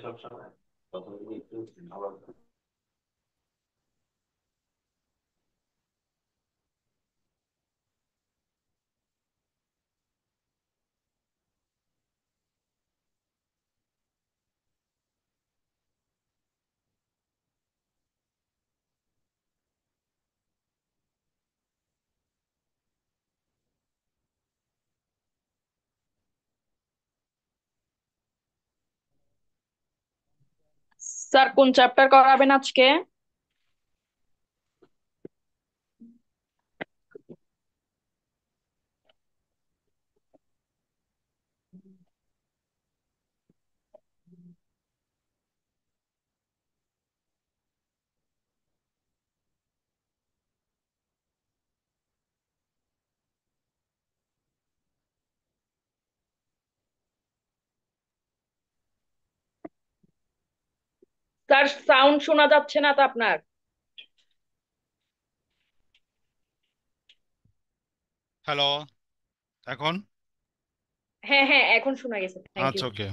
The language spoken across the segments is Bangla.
সবসময় তখন যদি একটু আবার। স্যার কোন চ্যাপ্টার করাবেন আজকে? স্যার সাউন্ড শোনা যাচ্ছে না তো আপনার? হ্যালো। এখন? হ্যাঁ হ্যাঁ, এখন শোনা গেছে, থ্যাংক ইউ। আচ্ছা, ওকে।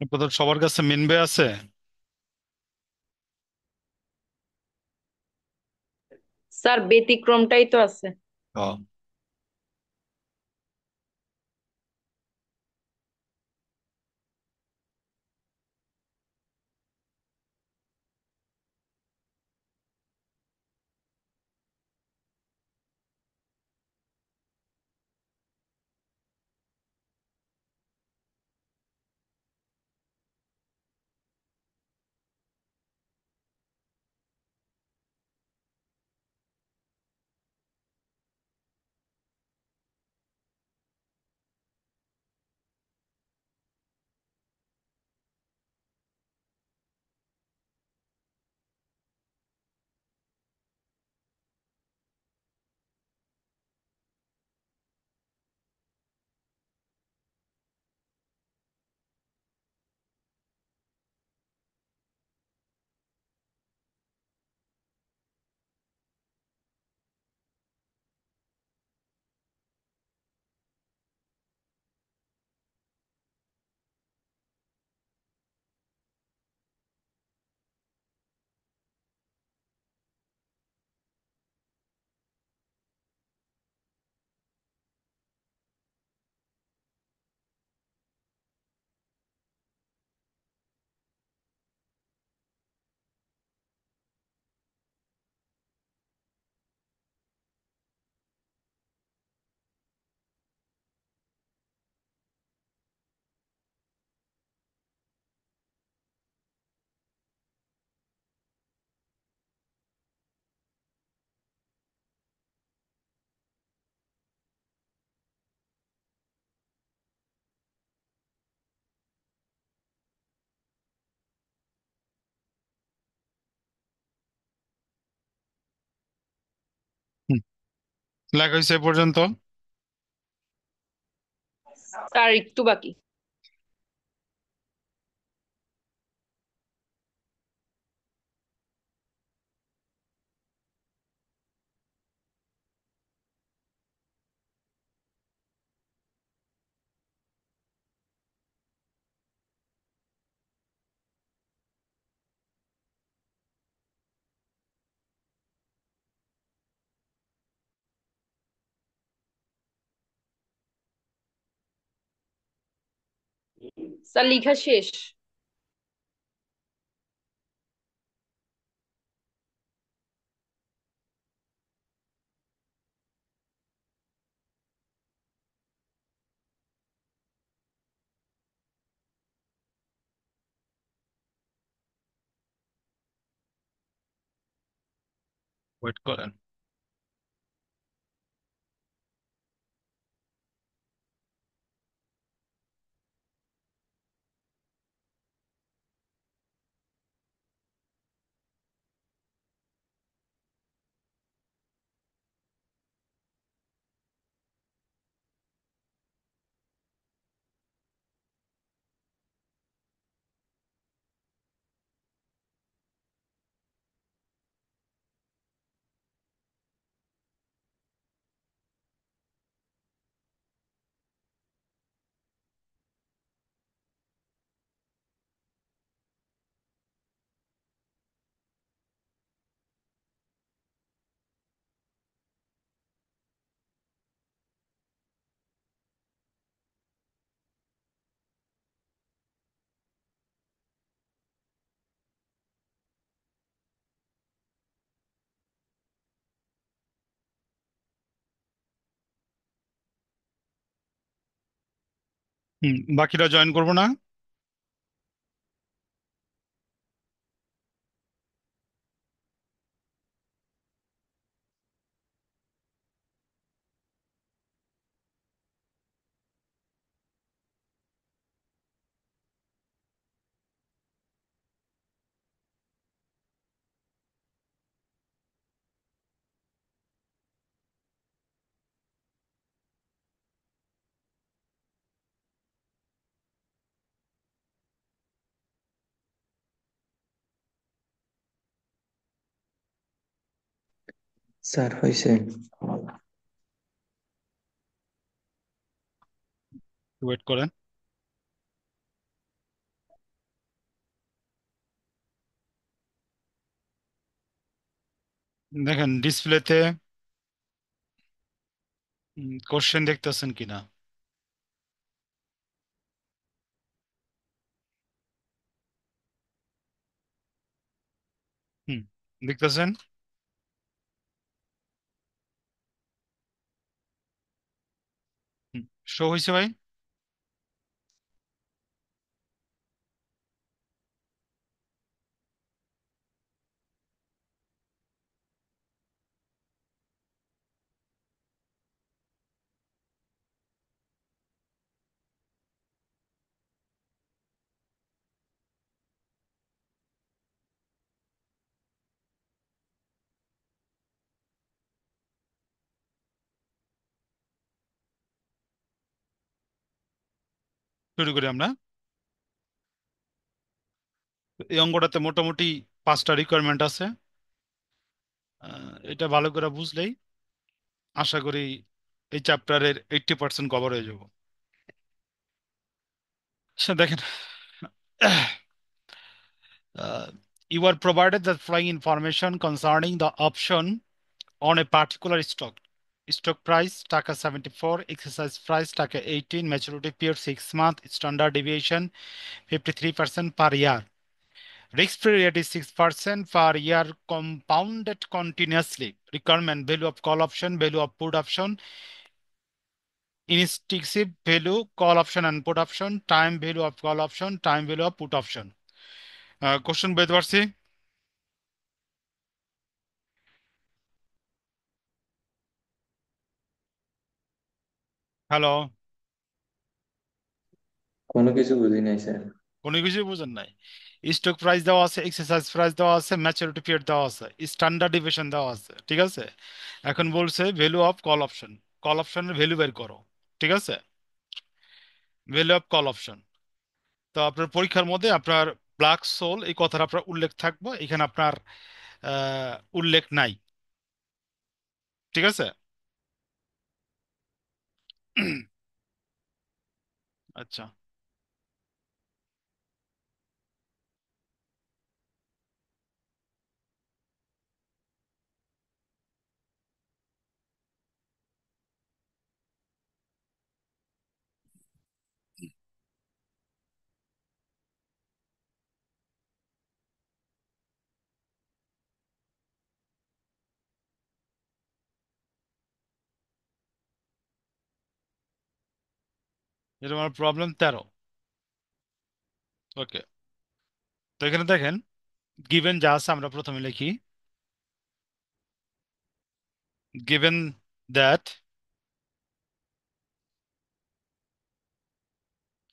আপনাদের সবার কাছে মিনবে আছে? স্যার ব্যতিক্রমটাই তো আছে। ও, হুম, লেখা হয়েছে এ পর্যন্ত। স্যার একটু বাকি। স্যার লেখা শেষ। ওয়েট করেন। বাকিরা জয়েন করবো না? স্যার হয়েছে। ওয়েট করেন। দেখেন ডিসপ্লেতে কোশ্চেন দেখতেছেন কিনা। হুম, দেখতেছেন। শো হয়েছে ভাই? শুরু করি আমরা। এই অঙ্কটাতে মোটামুটি 5টা রিকোয়ারমেন্ট আছে। এটা ভালো করে বুঝলেই আশা করি এই চ্যাপ্টারের 80% কভার হয়ে যাব। সে দেখেন, you are provided the following information concerning the option on a particular stock. Stock price টাকা 74, exercise price টাকা 18, maturity period 6 month, standard deviation 53% per year. Risk-free rate is 6% per year compounded continuously. Requirement value of call option, value of put option, instinctive value call option and put option, time value of call option, time value of put option. Question বুঝতে পারছি? হ্যালো? কোনো কিছু বুঝি নাই স্যার। কোনো কিছুই বুঝেন নাই? স্টক প্রাইস দেওয়া আছে, এক্সারসাইজ প্রাইস দেওয়া আছে, ম্যাচুরিটি পিরিয়ড দেওয়া আছে, স্ট্যান্ডার্ড ডিভিশন দেওয়া আছে, ঠিক আছে? এখন বলছে value of call option. Call অপশনের ভ্যালু বের করো, ঠিক আছে? Value of call option. তো আপনার পরীক্ষার মধ্যে আপনার ব্ল্যাক সোল এই কথাটা আপনার উল্লেখ থাকবে, এখানে আপনার উল্লেখ নাই। ঠিক আছে। আচ্ছা, এটা আমার প্রবলেম 13। ওকে, তো এখানে দেখেন গিভেন যা আছে আমরা প্রথমে লিখি, given that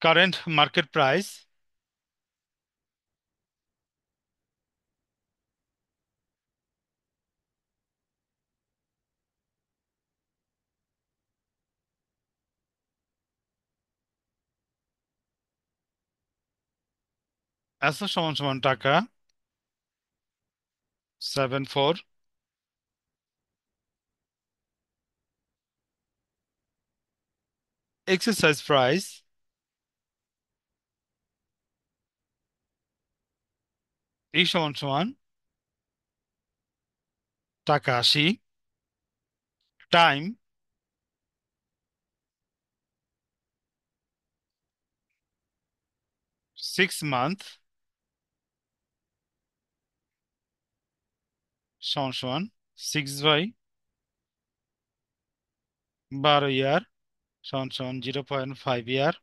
current market price S সমান সমান টাকা 74, এক্সারসাইজ প্রাইস এই সমান সমান টাকা 80, টাইম 6 মান্থ সমান সমান 6/12 ইয়ার সমান সমান 0.5 ইয়ার।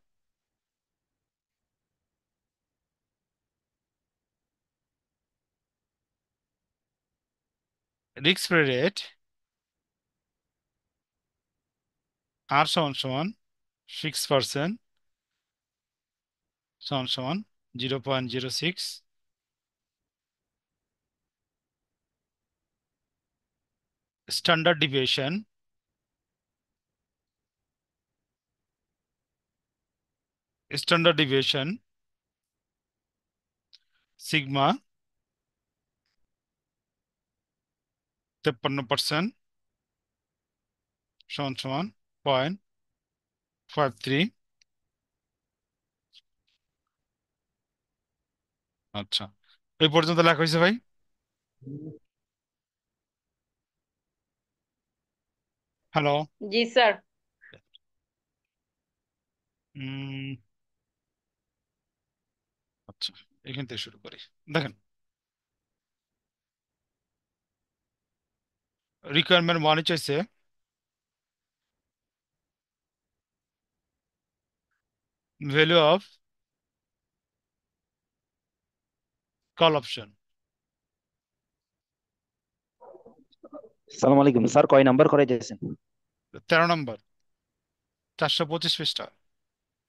রিস্ক ফ্রি রেট আর সমান সমান 6% সমান সমান 0.06। Standard deviation, standard deviation sigma 53% সমান সমান 0.53। আচ্ছা, এই পর্যন্ত লেখা হয়েছে ভাই। হ্যালো। জি স্যার। আচ্ছা, এখান থেকে শুরু করি। দেখেন রিকোয়ারমেন্ট ওয়ানে চাইছে ভ্যালু অফ কল অপশন। সালাম আলাইকুম স্যার, কয় নাম্বার করাইতেছেন? 13 নম্বর, 425 পৃষ্ঠা।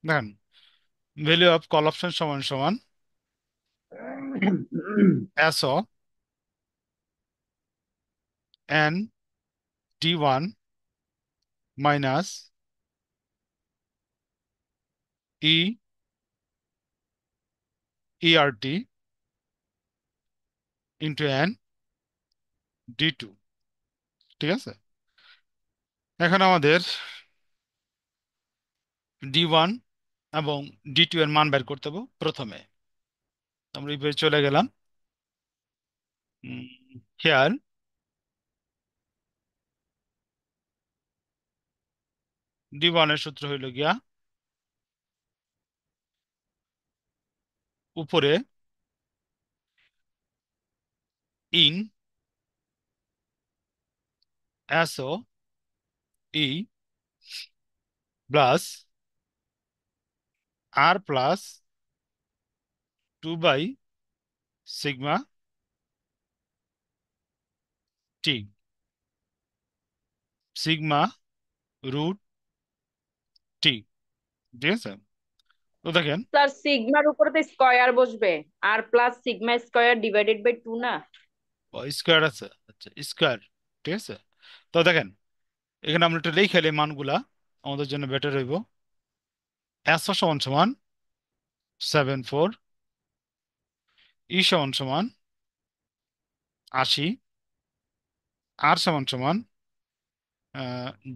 দেখেন ভ্যালু অফ কল অপশন সমান সমান S O N D one minus E ERT into N ডি2। ঠিক আছে, এখন আমাদের ডি1 এবং ডি2 এর মান বের করতে হবে। প্রথমে আমরা এই পেজে চলে গেলাম। হেয়ার ডি1 এর সূত্র হইল গিয়া উপরে in SO E plus R plus 2/সিগমা টি, সিগমা রুট টি। ঠিক আছে, তো দেখেন স্যার সিগমার উপরে তো স্কয়ার বসবে, আর plus sigma square divided by 2 না? স্কোয়ার আছে। আচ্ছা, স্কোয়ার। ঠিক আছে, তো দেখেন এখানে আমরা একটু লিখে নিই মানগুলা, আমাদের জন্য বেটার হইব। এসও সমান সমান 74, ই সমান সমান 80, আর সমান সমান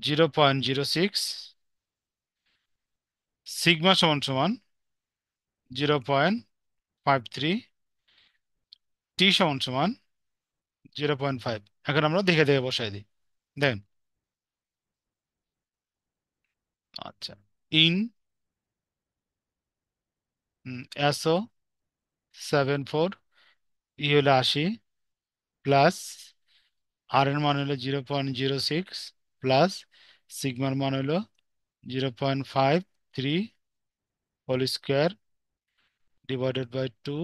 0.06, সিগমা সমান সমান 0.53, টি সমান সমান 0.5। এখন আমরা দেখে দেখে বসাই দিই। দেন আচ্ছা, ইন এসও 74, ই হলো 80, প্লাস আর এর মান হলো 0.06, প্লাস সিগমার মান হলো 0.53 হোল স্কোয়ার ডিভাইডেড বাই 2।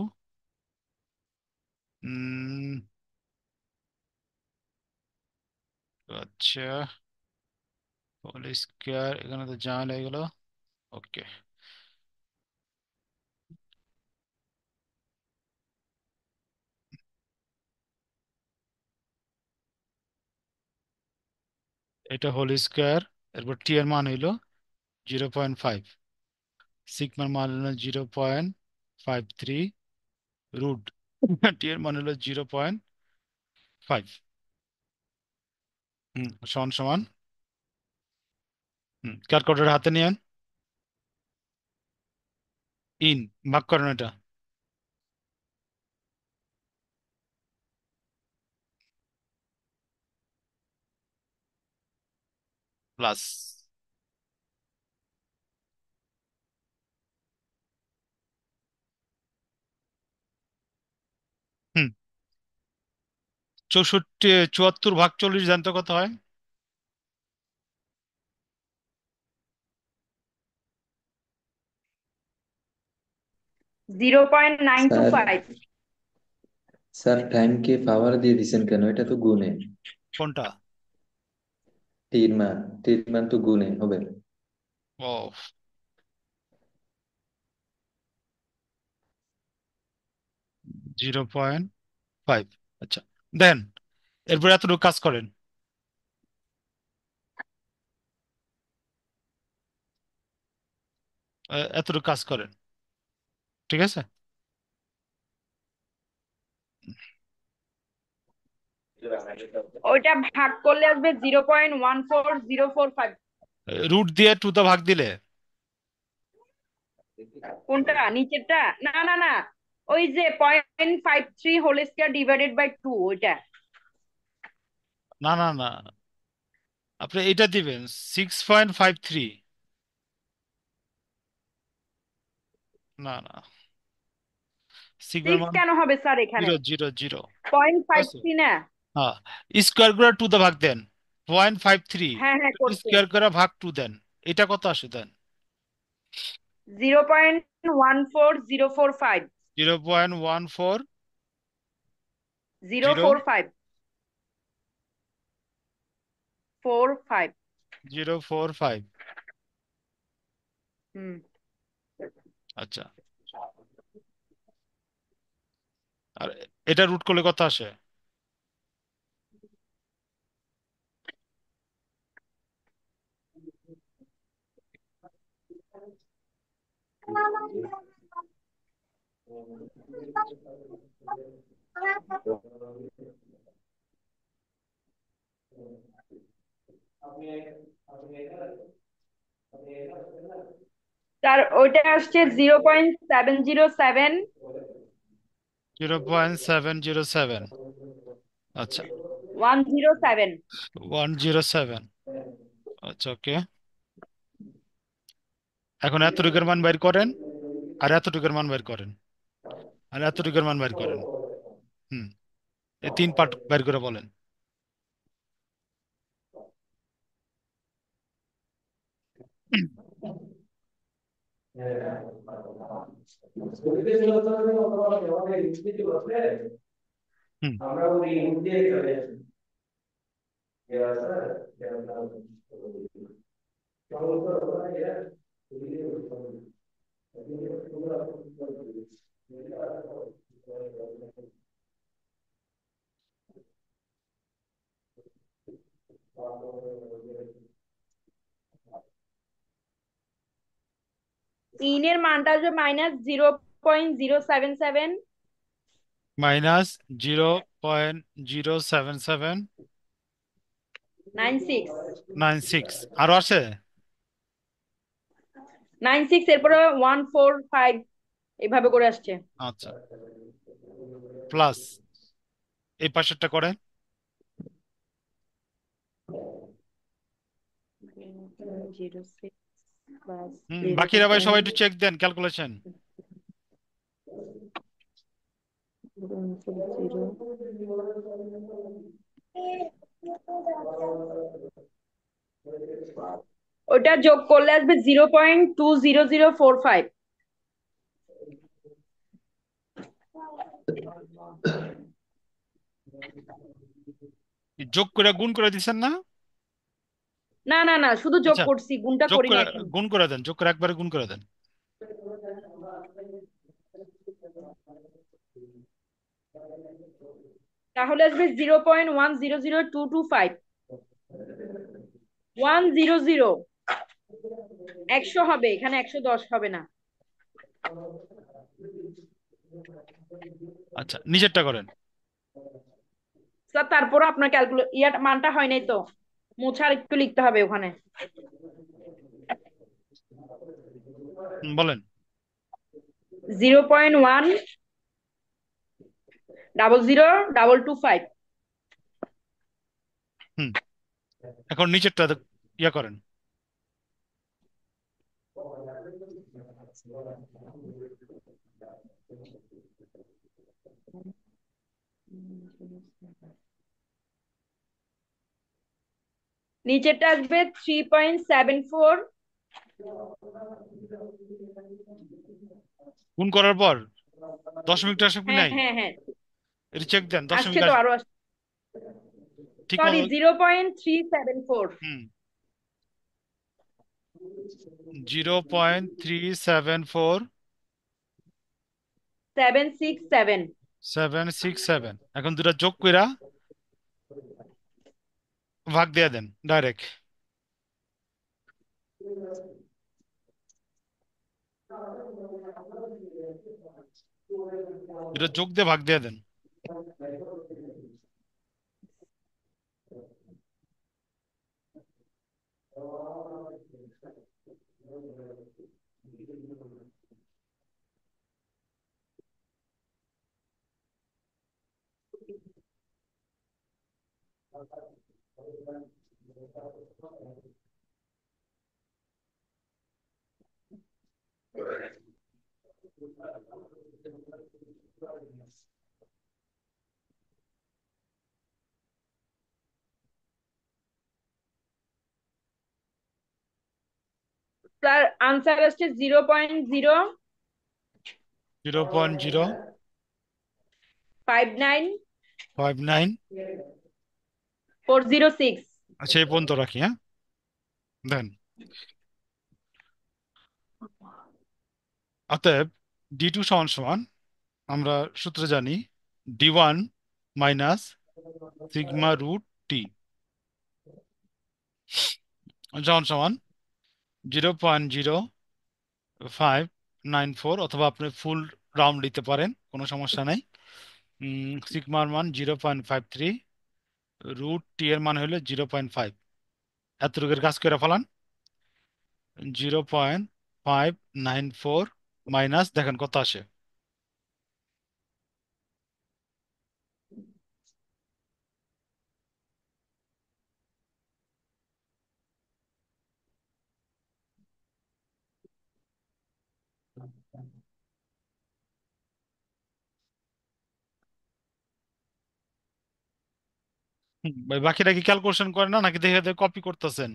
আচ্ছা, হোল স্কোয়ার এখানে তো জানা হয়ে গেল। ওকে, এটা হোল স্কোয়ার, এরপর টি এর মান হইলো 0.5, সিগমার মান হলো 0.53, রুট টি এর মান হলো 0.5। সমান সমান ক্যালকুলেটর হাতে নিয়েন, ইন ভাগ করেন এটা। প্লাস হুম 74 ভাগ 40 জানতো কত হয়? স্যার 0.925। স্যার টাইমকে পাওয়ার দিয়ে দিছেন কেন? এটা তো গুণে। কোনটা? টির মান তো গুণে হবে। ও 0.5। আচ্ছা, দেন এরপর এতটুকু কাজ করেন। এতটুকু কাজ করেন, ঠিক আছে? ওইটা ভাগ করলে আসবে 0.14045। রুট দিয়ে টু দা ভাগ দিলে কোনটা, নিচেরটা? না না না, ওই যে 0.53 হোল স্কয়ার ডিভাইডেড বাই 2 ওইটা। না না না, আপনি এটা দিবেন 6.53। না না, সিগমার 6 মান কেন হবে স্যার এখানে? 0.00। 0.53 না? হ্যাঁ, স্কোয়ার করে টু দা ভাগ দেন, 0.53 হ্যাঁ হ্যাঁ করছি। স্কোয়ার করে ভাগ টু দেন, এটা কত আসে দেন? 0.14045। 0.14045। 045 45। 0.45। হুম। আচ্ছা, আর এটা রুট করলে কত আসে? স্যার ওইটা আসছে 0.707। 0.707। আচ্ছা, 107। 107। আচ্ছা, ওকে। এখন এতটুকুর মান বের করেন, আর এতটুকুর মান বের করেন, আর এতটুকুর মান বের করেন। হুম এই 3 পার্ট বের করে বলেন। হুম ইনের মানটা আসবে -0.077 -0.077 96 96 আরো আছে 96 এরপরে 145 এভাবে করে আসছে। আচ্ছা প্লাস এই পাশেরটা করে 06 প্লাস বাকিরা ভাই সবাই একটু চেক দেন ক্যালকুলেশন 0.0 ওটা যোগ করলে আসবে 0.20045। যোগ করে গুণ করে দিছেন না না না না, শুধু যোগ আচ্ছা করছি, গুণটা যোগ করি না করে এখন। গুণ করে দেন যোগ করে একবারে গুণ করে দেন তাহলে আসবে 0.100225। 100 100 হবে এখানে, 110 হবে না। আচ্ছা নিচেরটা করেন স্যার তারপর আপনার ইয়ার মানটা হয় নাই তো, মুছার একটু লিখতে হবে ওখানে। বলেন 0.100225। হুম এখন নিচেরটা ইয়া করেন নিচেরটা আসবে 3.74। গুণ করার পর দশমিকটা আসে কি হ্যাঁ নাই হ্যাঁ হ্যাঁ, এটা চেক দেন আসছে দশমিক তো আরো আসছে। ঠিক সরি, মতো 0.374। হুম 0.374 767। 767 এখন দুটা যোগ কইরা ভাগ দিয়ে দেন ডাইরেক্ট দুটা যোগ দিয়ে ভাগ দিয়ে দেন স্যার আনসার আসছে 0.059 0.059 406। আচ্ছা এই পর্যন্ত রাখি হ্যাঁ দেন অতএব D2 সমান সমান আমরা সূত্রে জানি D1 মাইনাস সিগমা রুট টি সমান সমান 0.0594 অথবা আপনি ফুল রাউন্ড দিতে পারেন কোনো সমস্যা নাই সিগমার মান 0.53 রুট টি এর মান হলো 0.5 এতটুকুর কাজ করে ফেলান 0.594 মাইনাস দেখেন কত আসে ভাই বাকিটা কি ক্যালকুলেশন করেন না নাকি দেখে দেখে কপি করতেছেন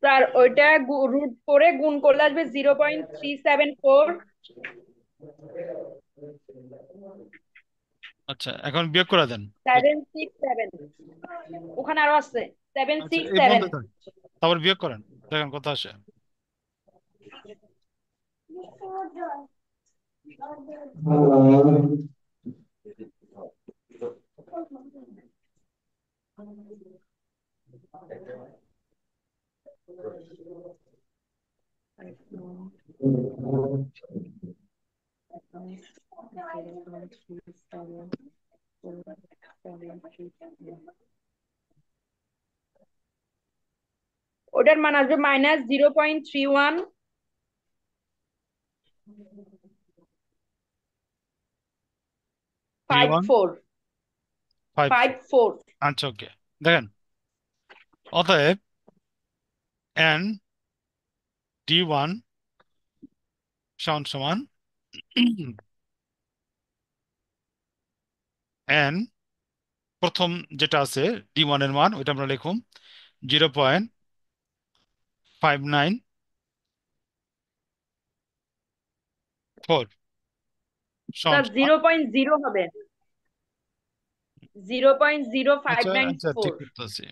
স্যার ওইটা রুট করে গুণ করলে আসবে 0.374। আচ্ছা এখন বিয়োগ করে দেন 767, ওখানে আরো আছে। সেভেন আচ্ছা সিক্স এই সেভেন পর্যন্ত থাক। তারপর বিয়োগ করেন দেখেন কত আসে ওটার মান আসবে -0.31 31 54 54 54 আচ্ছা ওকে দেখেন অতএব n d1 সমান সমান n প্রথম যেটা আছে d1 এর মান ওইটা আমরা লিখুম 0.594 সমান স্যার সমান 0.0 হবে, জিরো পয়েন্ট জিরো ফাইভ আচ্ছা নাইন আচ্ছা ফোর ঠিক করতেছি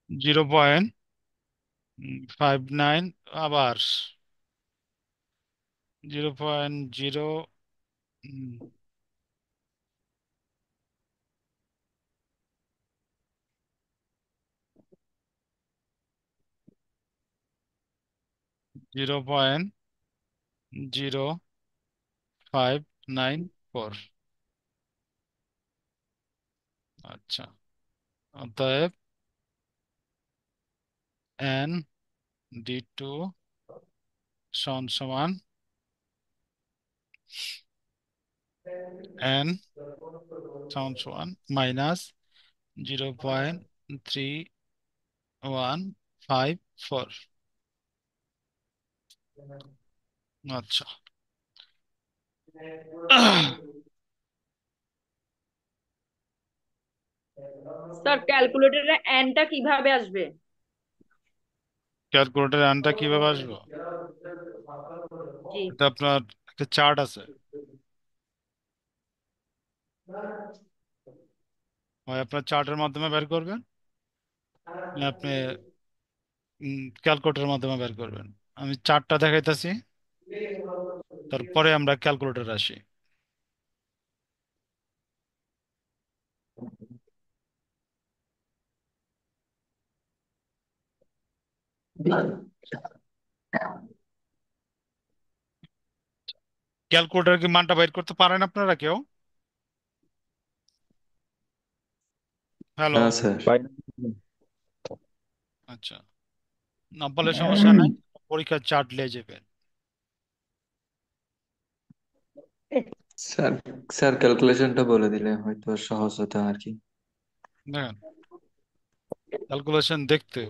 0.59 আবার 0.0 0.0594 আচ্ছা অতএব n d2 সমান সমান n সমান সমান -0.3154 আচ্ছা স্যার ক্যালকুলেটরে এনটা কিভাবে আসবে? ক্যালকুলেটর আনটা কিভাবে আসবো জি এটা আপনার একটা চার্ট আছে হয় আপনার চার্টের মাধ্যমে বের করবেন না আপনি ক্যালকুলেটরের মাধ্যমে বের করবেন আমি চার্টটা দেখাইতেছি তারপরে আমরা ক্যালকুলেটর আসি ক্যালকুলেটর কি মানটা বের করতে পারেন আপনারা কেউ হ্যালো না স্যার। পাই না। আচ্ছা না বলে সমস্যা নাই পরীক্ষার চার্ট লিয়ে যাবেন স্যার স্যার ক্যালকুলেশনটা বলে দিলে হয়তো সহজ হতো আর কি। দেখেন ক্যালকুলেশন দেখতে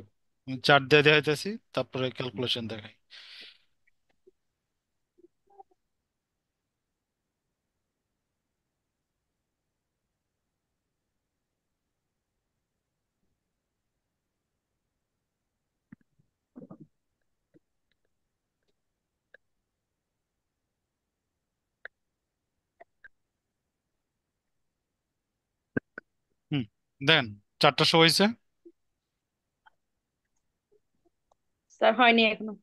চার্ট দিয়ে দেখাইতেছি তারপরে ক্যালকুলেশন দেখাই হুম দেখেন চারটা শো হয়েছে স্যার হয়নি এখনো,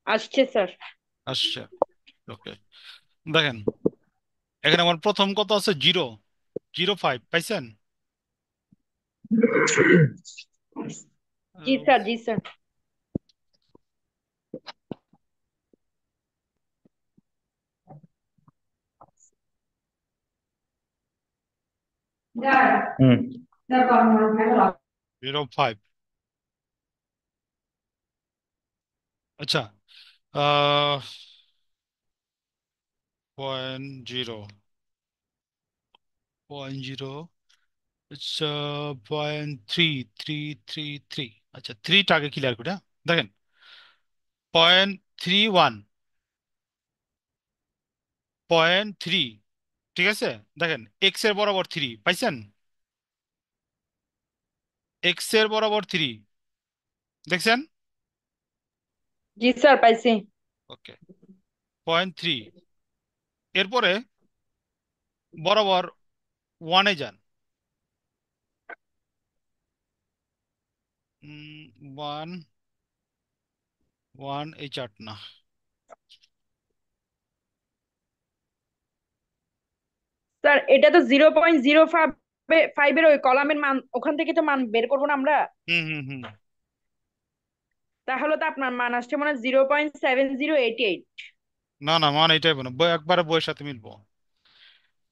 আসছে স্যার। আসছে ওকে দেখেন এখানে আমার প্রথম কত আছে 0.05 পাইছেন জি স্যার, জি স্যার। 0.5 আচ্ছা আহ 0.0 0.0 আচ্ছা 0.3333 আচ্ছা থ্রিটা আগে ক্লিয়ার করি হ্যাঁ দেখেন 0.31 0.3 ঠিক আছে দেখেন এক্স এর বরাবর 3 পাইছেন এক্স এর বরাবর 3 দেখছেন জি স্যার, পাইছি। ওকে 0.3 এরপরে বরাবর 1 এ যান 1 ওয়ান এই চার্ট না। স্যার এটা তো 0.05 এর ওই কলামের মান, ওখান থেকে তো মান বের করবো না আমরা। হুম হুম হুম। তাহলে তো আপনার মান আসছে মনে হয় 0.7088। না না, মান এইটাই বলো, বই একবারে বইয়ের সাথে মিলবো।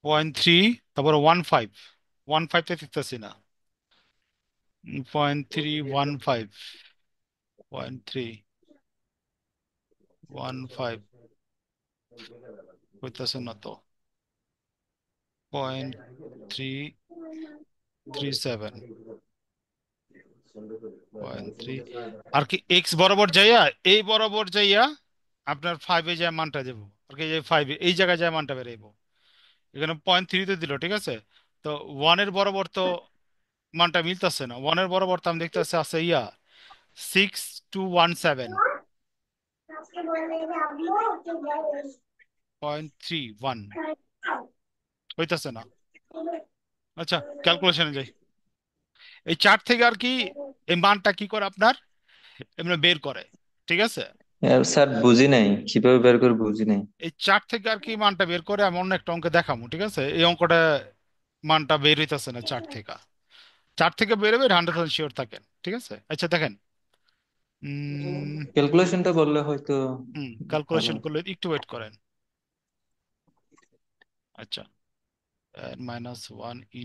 0.3, তারপরে 1.5, 1.5তে দিতেছি না। 0.315, 0.3, 1.5 হইতেছে না তো। 0.337, 0.3, আর কি এক্স বরাবর যাইয়া, এই বরাবর যাইয়া আপনার 5-এ যায় মানটা যাবো আর কি, এই 5 এই জায়গায় যায় মানটা বেরাইবো। এখানে 0.3তে দিল, ঠিক আছে। তো ওয়ানের বরাবর তো মানটা মিলতেছে না, ওয়ানের বরাবর তো আমি দেখতেছি আছে ইয়া 6217, 0.31 হইতেছে না। আচ্ছা, ক্যালকুলেশনে যাই। এই চার্ট থেকে আর কি এই মানটা কি করে আপনার এমনি বের করে, ঠিক আছে। স্যার বুঝি নাই, কিভাবে বের করে বুঝি নাই। এই চার্ট থেকে আর কি মানটা বের করে আমি অন্য একটা অঙ্কে দেখাবো, ঠিক আছে। এই অঙ্কটা মানটা বের হইতেছে না চার্ট থেকে। চার্ট থেকে বেরোবে 100% শিওর থাকেন, ঠিক আছে। আচ্ছা দেখেন, উম ক্যালকুলেশনটা করলে হয়তো ভালো ক্যালকুলেশন হতো। করলে একটু ওয়েট করেন। আচ্ছা, -1 ×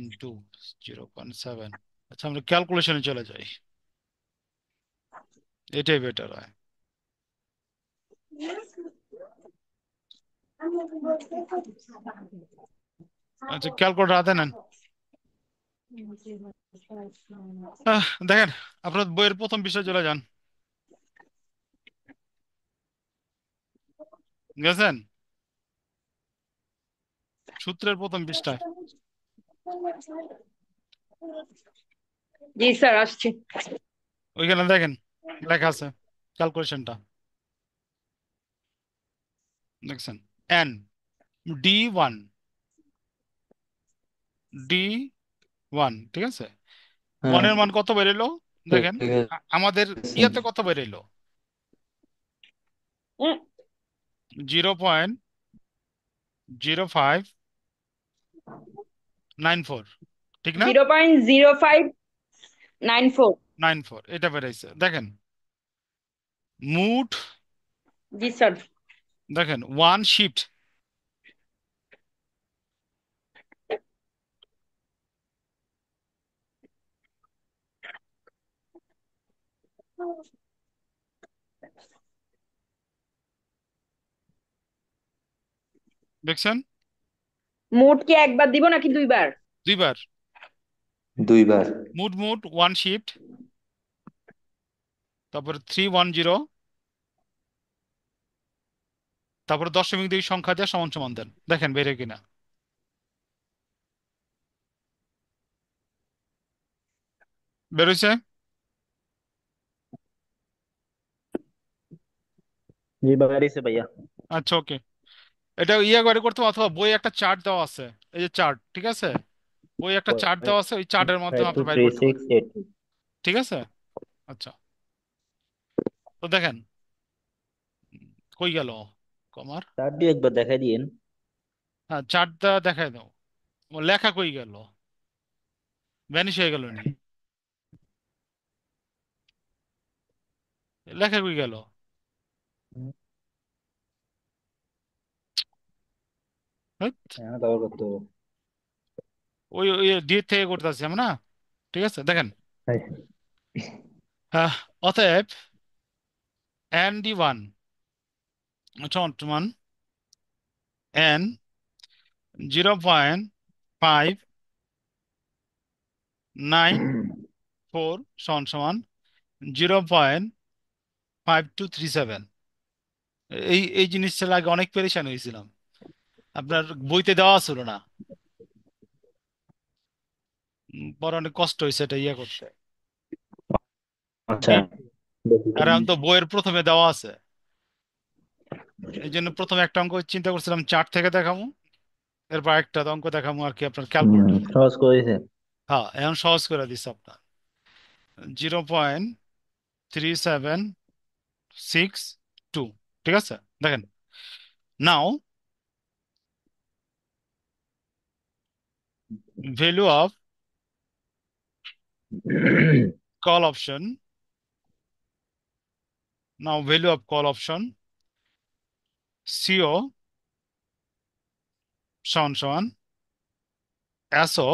0.7। আচ্ছা, আমরা ক্যালকুলেশনে চলে যাই, এটাই বেটার হয়। আচ্ছা, ক্যালকুলেটর হাতে নেন। দেখেন, আপনার বইয়ের প্রথম বিষয় চলে যান, গেছেন সূত্রের প্রথম পৃষ্ঠায়। জি স্যার আসছে। ওইখানে দেখেন লেখা আছে ক্যালকুলেশনটা, দেখছেন। এন, D1, D1, ঠিক আছে। হ্যাঁ, ওয়ানের মান কত বেরোলো দেখেন, ঠিক আমাদের আছে। ইয়াতে কত বেরোলো, উম, 0.0594, ঠিক না। 0.0594। 94 এটা বেরাইছে দেখেন। মুড, জি স্যার। দেখেন ওয়ান শিফট, দেখছেন মোট কি একবার দিব নাকি দুইবার? দুইবার। দুইবার। মুড ওয়ান শিফট, তারপর 310, তারপর 0.2 সংখ্যা দিয়ে সমান সমান দেন, দেখেন বেড়ে কিনা। বেরোইছে। জি বাইরে से भैया। আচ্ছা ওকে, এটা ইয়ে করে করতে হবে, অথবা বই একটা চার্ট দেওয়া আছে, এই যে চার্ট, ঠিক আছে। বই একটা চার্ট দেওয়া আছে, ওই চার্টের মাধ্যমে फाइव टू আপনি বাইর थ्री করতে सिक्स পারবেন, एट टू। ঠিক আছে। আচ্ছা, তো দেখেন, কই গেল কমার। चार्ट भी एक बार दिखा दिए। হ্যাঁ, চার্টটা দেখাই দাও। ও লেখা কই গেল, ভ্যানিশ হয়ে গেল নি, লেখা কই গেল। ধ্যাৎ, यहाँ कवर करते हो। ওই ওই ডি থেকে করতেছি আমরা না, ঠিক আছে দেখেন। হ্যাঁ, অতএব ND1 সমান N 0.594 সমান সমান 0.5237। এই এই জিনিসটা লাগে অনেক পেরেশান হয়েছিলাম, আপনার বইতে দেওয়া ছিল না। বড় অনেক কষ্ট হয়েছে এটা ইয়ে করতে। अच्छा। আর এখন তো বইয়ের প্রথমে দেওয়া আছে, এই জন্য প্রথমে একটা অঙ্ক চিন্তা করছিলাম চার্ট থেকে দেখাবো, এরপর একটা অঙ্ক দেখাবো আর কি আপনার ক্যালকুলেটরে। क्रॉस कोई से। হ্যাঁ, এখন সহজ করে দিচ্ছে আপনার। 0.374 6.2। ঠিক আছে, দেখেন নাও value of call option, CO সমান সমান SO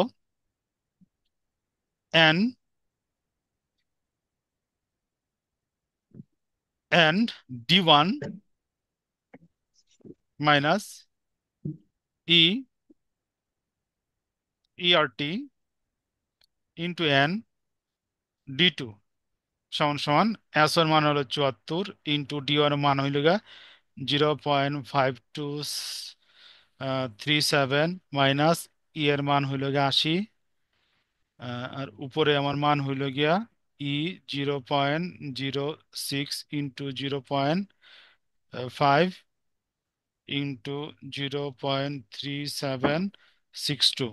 N and D1 minus E ERT into N D2 সমান সমান S এর মান হলো 74 ইন্টু D1 এর মান হইল গা 0.5237 মাইনাস ই এর মান হইল গিয়া 80, আর উপরে আমার মান হইল গিয়া ই 0.06 ইন্টু 0.5 ইন্টু 0.3762,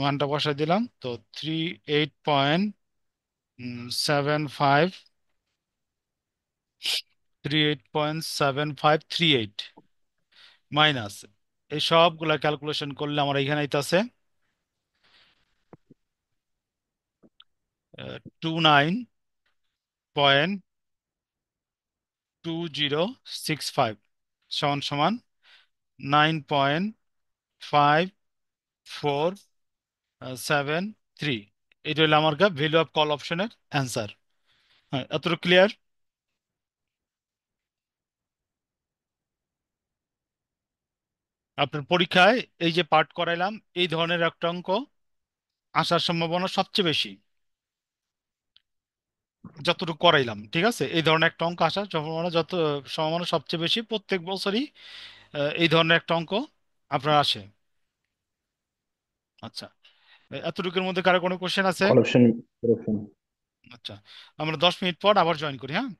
মানটা বসাই দিলাম তো 38.75 38.7538 মাইনাস এই সবগুলা ক্যালকুলেশন করলে আমার এখানে আইতাছে 29.2065 সমান সমান 9.5473। এটা হলো আমার ভ্যালু অফ কল অপশনের অ্যান্সার। হ্যাঁ, এতটুকু ক্লিয়ার? আপনার পরীক্ষায় এই যে পার্ট করাইলাম এই ধরনের একটা অঙ্ক আসার সম্ভাবনা সবচেয়ে বেশি, যতটুকু করাইলাম। ঠিক আছে, এই ধরনের একটা অঙ্ক আসার সম্ভাবনা সবচেয়ে বেশি প্রত্যেক বছরই এই ধরনের একটা অঙ্ক আপনার আসে। আচ্ছা, এতটুকুর মধ্যে কারো কোনো কোশ্চেন আছে? Call option. আচ্ছা, আমরা 10 মিনিট পর আবার জয়েন করি। হ্যাঁ।